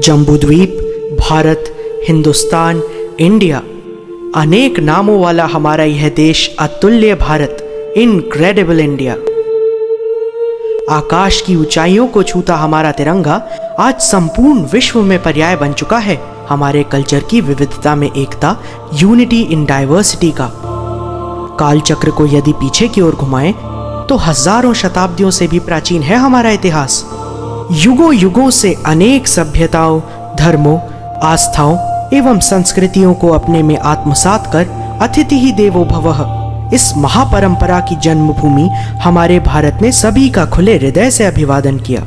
Jambudvipa, Bharat, Hindustan, India, अनेक नामों वाला हमारा यह देश अतुल्य भारत, इनक्रेडिबल इंडिया। आकाश की ऊंचाइयों को छूता हमारा तिरंगा आज संपूर्ण विश्व में पर्याय बन चुका है हमारे कल्चर की विविधता में एकता, यूनिटी इन डाइवर्सिटी का। कालचक्र को यदि पीछे की ओर घुमाएं तो हजारों शताब्दियों से भी प्राचीन है हमारा इतिहास। युगों युगों से अनेक सभ्यताओं, धर्मों, आस्थाओं एवं संस्कृतियों को अपने में आत्मसात कर अतिथि ही देवो भवः इस महापरंपरा की जन्मभूमि हमारे भारत ने सभी का खुले हृदय से अभिवादन किया।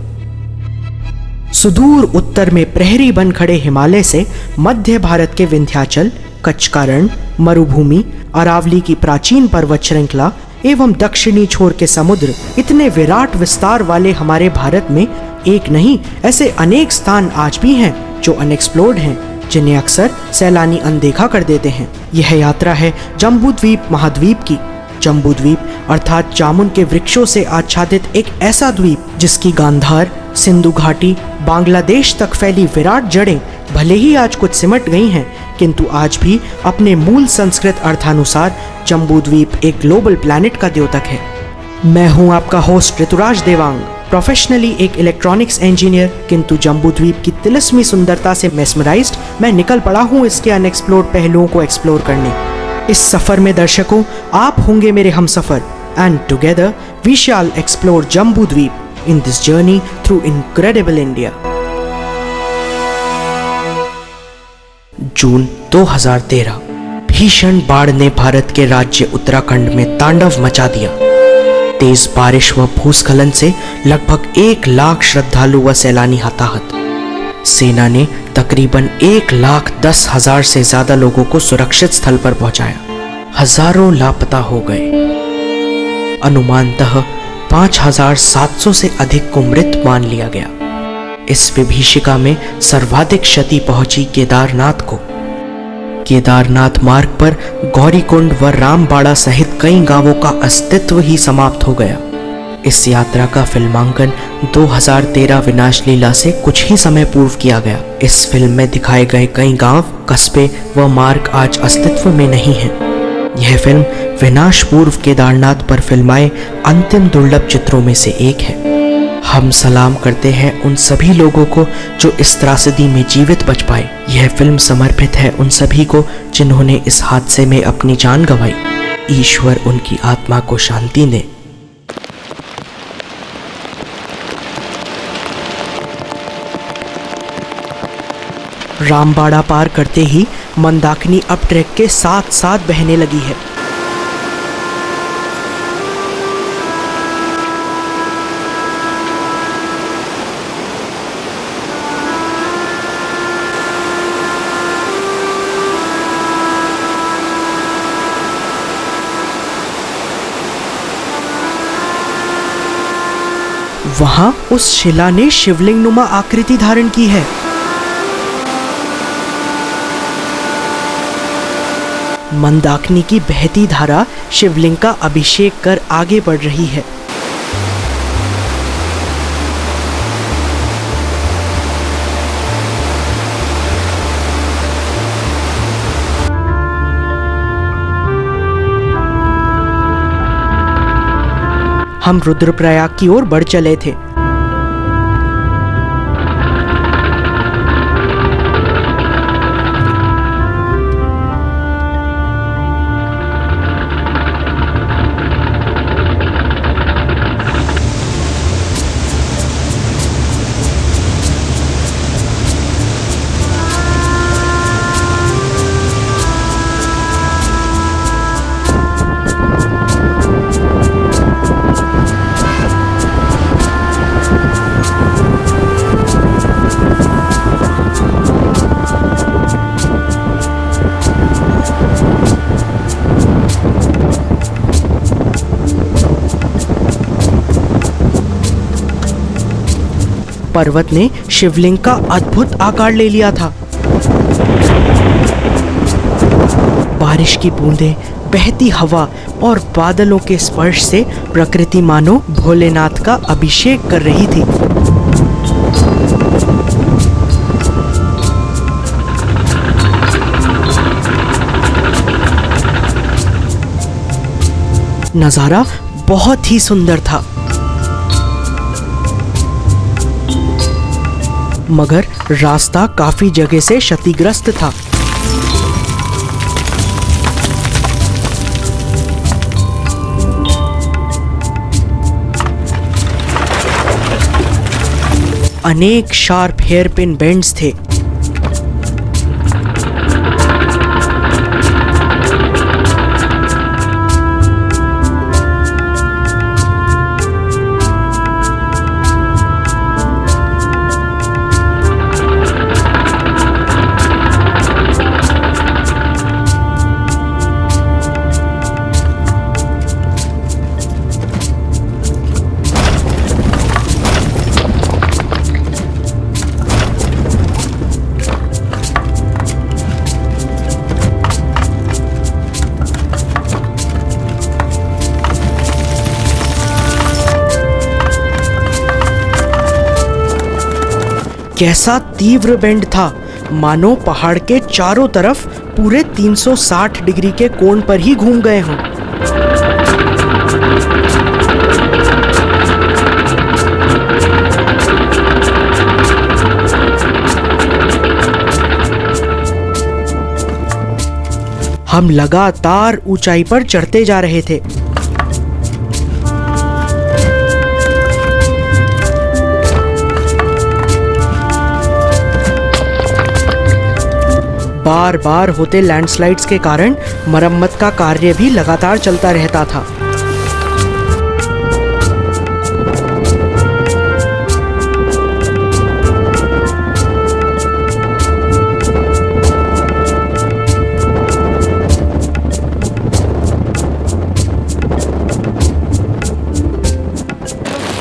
सुदूर उत्तर में प्रहरी बन खड़े हिमालय से मध्य भारत के विंध्याचल, कच्छ का रण, मरुभूमि, अरावली की प्राचीन पर्वत श्रृंखला एवं दक्षिणी छोर के समुद्र, इतने विराट विस्तार वाले हमारे भारत में एक नहीं ऐसे अनेक स्थान आज भी हैं जो अनएक्सप्लोर्ड हैं, जिन्हें अक्सर सैलानी अनदेखा कर देते हैं। यह यात्रा है जम्बूद्वीप महाद्वीप की। जम्बूद्वीप अर्थात जामुन के वृक्षों से आच्छादित एक ऐसा द्वीप जिसकी गांधार, सिंधु घाटी, बांग्लादेश तक फैली विराट जड़ें भले ही आज कुछ सिमट गई हैं, किंतु आज भी अपने मूल संस्कृत अर्थानुसार जम्बूद्वीप एक ग्लोबल प्लैनेट का द्योतक है। मैं हूं आपका होस्ट ऋतुराज देवांग, प्रोफेशनली एक इलेक्ट्रॉनिक्स इंजीनियर, किंतु जम्बूद्वीप की तिलिस्मी सुंदरता से मेस्मराइज्ड मैं निकल पड़ा हूं इसके अनएक्सप्लोर्ड पहलुओं को एक्सप्लोर करने। इस सफर में दर्शकों आप होंगे मेरे हमसफर, and together we shall explore Jambudweep in this journey through incredible India. जून 2013, भीषण बाढ़ ने भारत के राज्य उत्तराखंड में तांडव मचा दिया। तेज बारिश व भूस्खलन से लगभग 1 लाख श्रद्धालु व सैलानी हताहत। सेना ने तकरीबन 1,10,000 से ज्यादा लोगों को सुरक्षित स्थल पर पहुंचाया। हजारों लापता हो गए। अनुमानतः 5,700 से अधिक को मृत मान लिया गया। इस विभीषिका में सर्वाधिक क्षति पहुंची केदारनाथ को। केदारनाथ मार्ग पर गौरीकुंड व रामबाड़ा सहित कई गांवों का अस्तित्व ही समाप्त हो गया। इस यात्रा का फिल्मांकन 2013 विनाश लीला से कुछ ही समय पूर्व किया गया। इस फिल्म में दिखाए गए कई गांव, कस्बे व मार्ग आज अस्तित्व में नहीं हैं। यह फिल्म विनाश पूर्व केदारनाथ पर फिल्माए अंतिम दुर्लभ चित्रों में से एक है। हम सलाम करते हैं उन सभी लोगों को जो इस त्रासदी में जीवित बच पाए। यह फिल्म समर्पित है उन सभी को जिन्होंने इस हादसे में अपनी जान गंवाई। ईश्वर उनकी आत्मा को शांति दे। रामबाड़ा पार करते ही मंदाकिनी अब ट्रैक के साथ साथ बहने लगी है। वहां उस शिला ने शिवलिंग नुमा आकृति धारण की है। मंदाकिनी की बहती धारा शिवलिंग का अभिषेक कर आगे बढ़ रही है। हम रुद्रप्रयाग की ओर बढ़ चले थे। पर्वत ने शिवलिंग का अद्भुत आकार ले लिया था। बारिश की बूंदें, बहती हवा और बादलों के स्पर्श से प्रकृति मानो भोलेनाथ का अभिषेक कर रही थी। नजारा बहुत ही सुंदर था, मगर रास्ता काफी जगह से क्षतिग्रस्त था। अनेक शार्प हेयरपिन बेंड्स थे। कैसा तीव्र बेंड था, मानो पहाड़ के चारों तरफ पूरे 360 डिग्री के कोण पर ही घूम गए हों। हम लगातार ऊंचाई पर चढ़ते जा रहे थे। बार बार होते लैंडस्लाइड्स के कारण मरम्मत का कार्य भी लगातार चलता रहता था।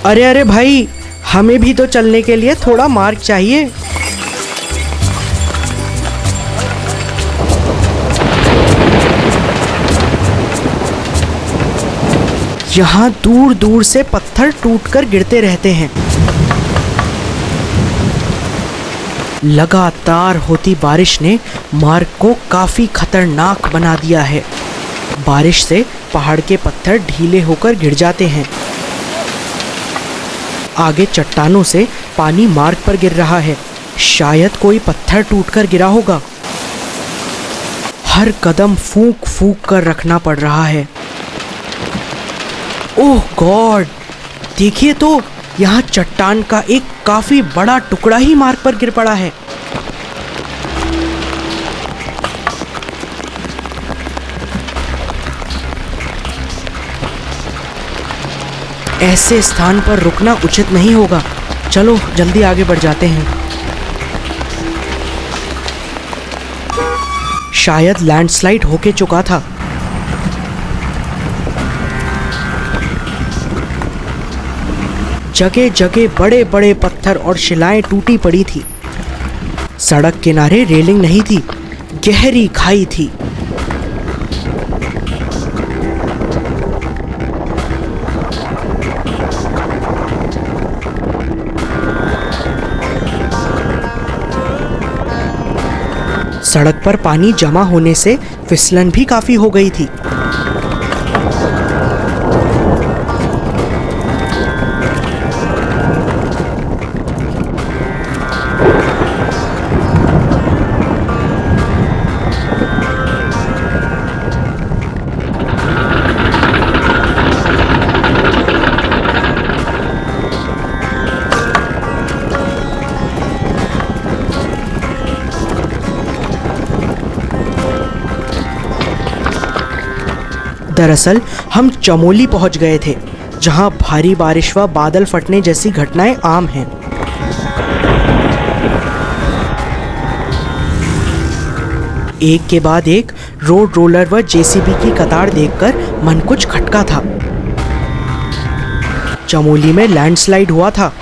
अरे अरे भाई, हमें भी तो चलने के लिए थोड़ा मार्ग चाहिए। यहाँ दूर दूर से पत्थर टूटकर गिरते रहते हैं। लगातार होती बारिश ने मार्ग को काफी खतरनाक बना दिया है। बारिश से पहाड़ के पत्थर ढीले होकर गिर जाते हैं। आगे चट्टानों से पानी मार्ग पर गिर रहा है। शायद कोई पत्थर टूटकर गिरा होगा। हर कदम फूंक फूंक कर रखना पड़ रहा है। ओह गॉड, देखिए तो, यहाँ चट्टान का एक काफी बड़ा टुकड़ा ही मार्ग पर गिर पड़ा है। ऐसे स्थान पर रुकना उचित नहीं होगा। चलो जल्दी आगे बढ़ जाते हैं। शायद लैंडस्लाइड होके चुका था। जगह जगह बड़े बड़े पत्थर और शिलाएं टूटी पड़ी थी। सड़क किनारे रेलिंग नहीं थी, गहरी खाई थी। सड़क पर पानी जमा होने से फिसलन भी काफी हो गई थी। दरअसल हम चमोली पहुंच गए थे, जहां भारी बारिश व बादल फटने जैसी घटनाएं आम हैं। एक के बाद एक रोड रोलर व जेसीबी की कतार देखकर मन कुछ खटका था। चमोली में लैंडस्लाइड हुआ था।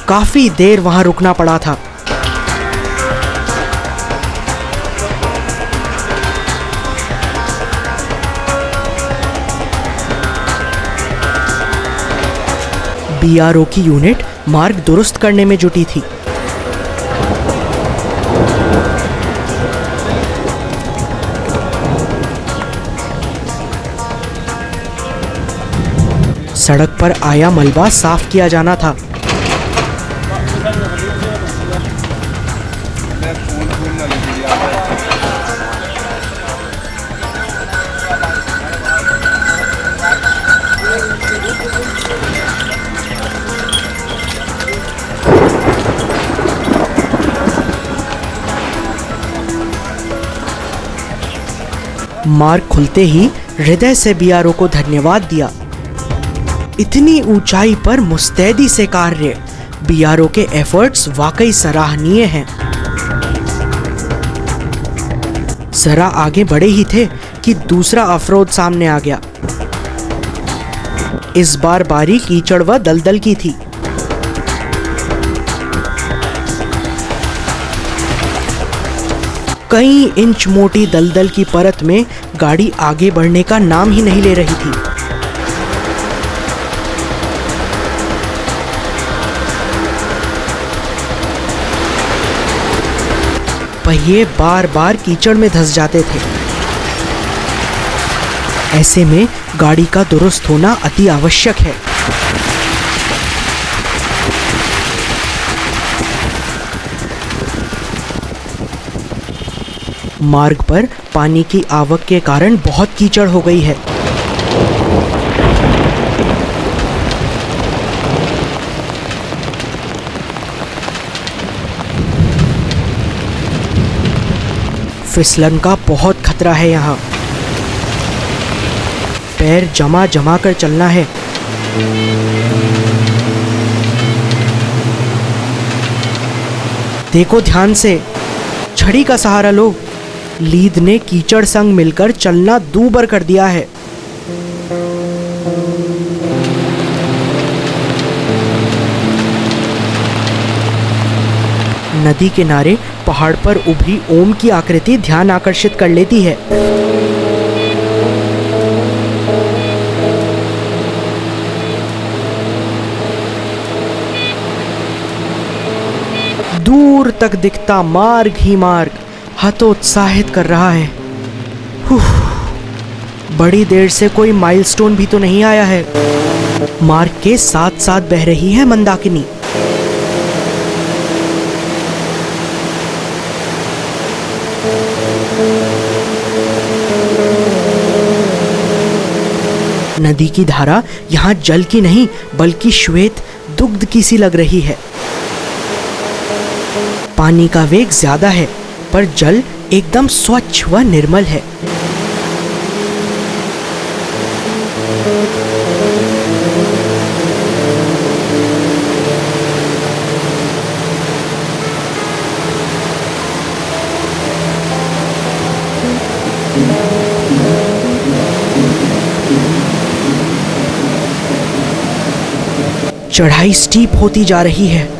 काफी देर वहां रुकना पड़ा था। बीआरओ की यूनिट मार्ग दुरुस्त करने में जुटी थी। सड़क पर आया मलबा साफ किया जाना था। मार्ग खुलते ही हृदय से बीआरओ को धन्यवाद दिया। इतनी ऊंचाई पर मुस्तैदी से कार्य, बीआरओ के एफर्ट्स वाकई सराहनीय हैं। जरा आगे बढ़े ही थे कि दूसरा अवरोध सामने आ गया। इस बार बारी कीचड़ व दलदल की थी। कई इंच मोटी दलदल की परत में गाड़ी आगे बढ़ने का नाम ही नहीं ले रही थी। पहिए बार बार कीचड़ में धंस जाते थे। ऐसे में गाड़ी का दुरुस्त होना अति आवश्यक है। मार्ग पर पानी की आवक के कारण बहुत कीचड़ हो गई है। फिसलन का बहुत खतरा है यहाँ। पैर जमा जमा कर चलना है। देखो ध्यान से, छड़ी का सहारा लो। लीद ने कीचड़ संग मिलकर चलना दूभर कर दिया है। नदी किनारे पहाड़ पर उभरी ओम की आकृति ध्यान आकर्षित कर लेती है। दूर तक दिखता मार्ग ही मार्ग हतोत्साहित कर रहा है। बड़ी देर से कोई माइलस्टोन भी तो नहीं आया है। मार्ग के साथ साथ बह रही है मंदाकिनी। नदी की धारा यहाँ जल की नहीं बल्कि श्वेत दुग्ध की सी लग रही है। पानी का वेग ज्यादा है पर जल एकदम स्वच्छ व निर्मल है। चढ़ाई स्टीप होती जा रही है।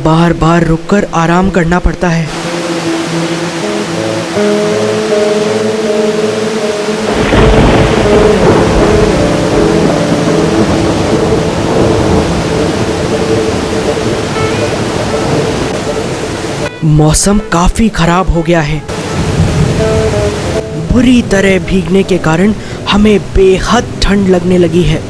बार बार रुककर आराम करना पड़ता है। मौसम काफी खराब हो गया है। बुरी तरह भीगने के कारण हमें बेहद ठंड लगने लगी है।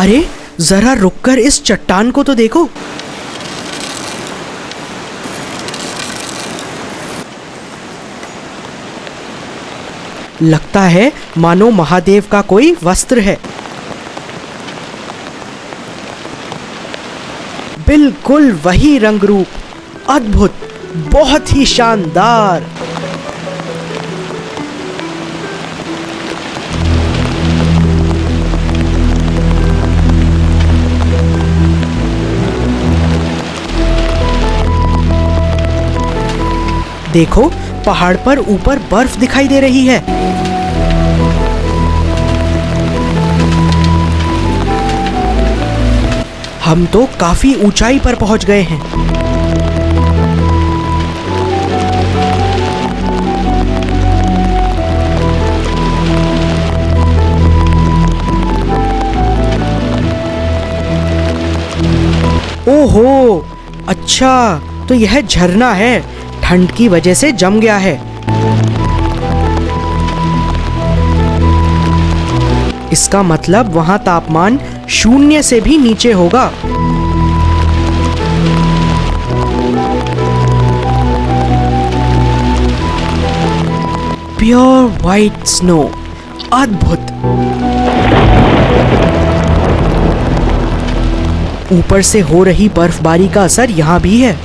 अरे जरा रुककर इस चट्टान को तो देखो। लगता है मानो महादेव का कोई वस्त्र है। बिल्कुल वही रंग रूप, अद्भुत, बहुत ही शानदार। देखो, पहाड़ पर ऊपर बर्फ दिखाई दे रही है। हम तो काफी ऊंचाई पर पहुंच गए हैं। ओहो, अच्छा, तो यह झरना है, ठंड की वजह से जम गया है। इसका मतलब वहां तापमान 0 से भी नीचे होगा। प्योर व्हाइट स्नो, अद्भुत। ऊपर से हो रही बर्फबारी का असर यहाँ भी है।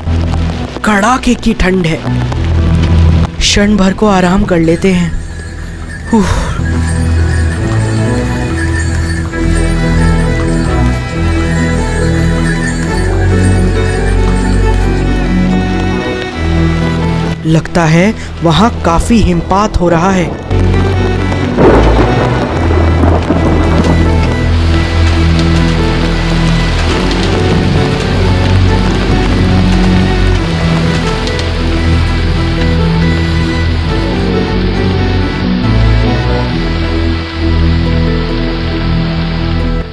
कड़ाके की ठंड है। क्षण भर को आराम कर लेते हैं। लगता है वहां काफी हिमपात हो रहा है।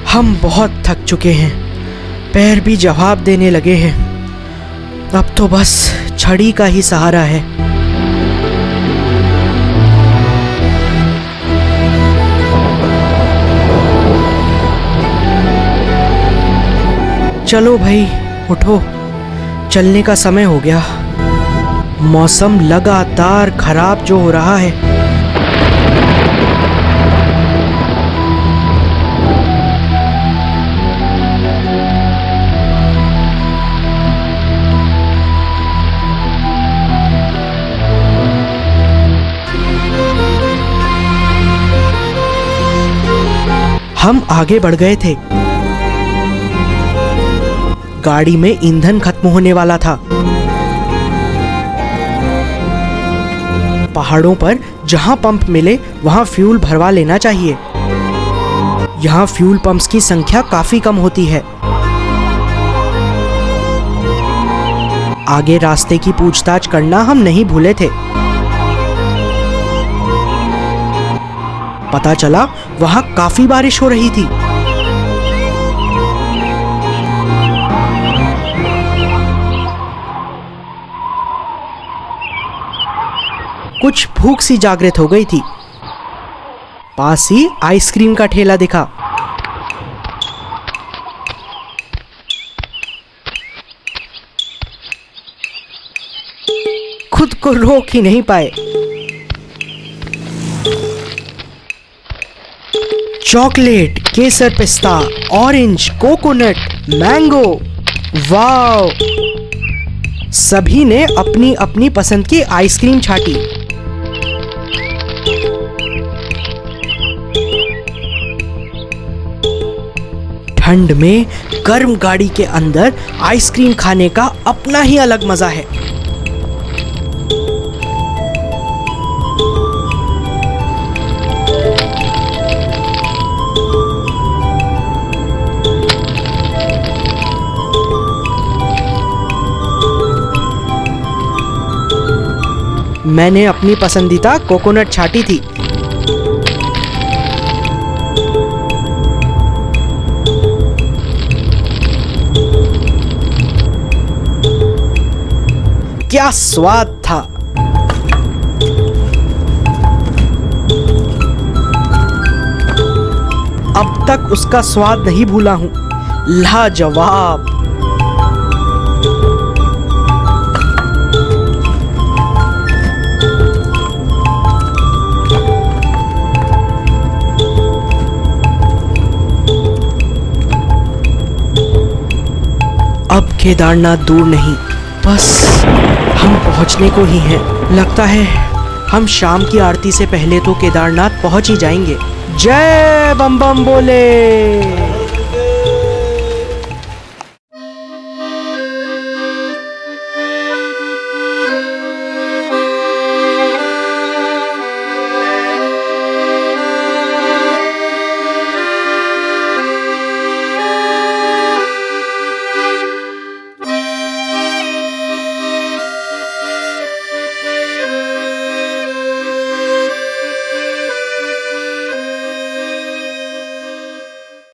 हम बहुत थक चुके हैं, पैर भी जवाब देने लगे हैं। अब तो बस छड़ी का ही सहारा है। चलो भाई, उठो, चलने का समय हो गया। मौसम लगातार खराब जो हो रहा है। हम आगे बढ़ गए थे। गाड़ी में ईंधन खत्म होने वाला था। पहाड़ों पर जहां पंप मिले वहां फ्यूल भरवा लेना चाहिए। यहां फ्यूल पंप्स की संख्या काफी कम होती है। आगे रास्ते की पूछताछ करना हम नहीं भूले थे। पता चला वहां काफी बारिश हो रही थी। कुछ भूख सी जागृत हो गई थी। पास ही आइसक्रीम का ठेला दिखा। खुद को रोक ही नहीं पाए। चॉकलेट, केसर पिस्ता, ऑरेंज, कोकोनट, मैंगो, वाव! सभी ने अपनी अपनी पसंद की आइसक्रीम छाटी। ठंड में गर्म गाड़ी के अंदर आइसक्रीम खाने का अपना ही अलग मजा है। मैंने अपनी पसंदीदा कोकोनट छाटी थी। क्या स्वाद था! अब तक उसका स्वाद नहीं भूला हूं। लाजवाब! अब केदारनाथ दूर नहीं, बस हम पहुंचने को ही हैं। लगता है हम शाम की आरती से पहले तो केदारनाथ पहुंच ही जाएंगे। जय बम बम बोले।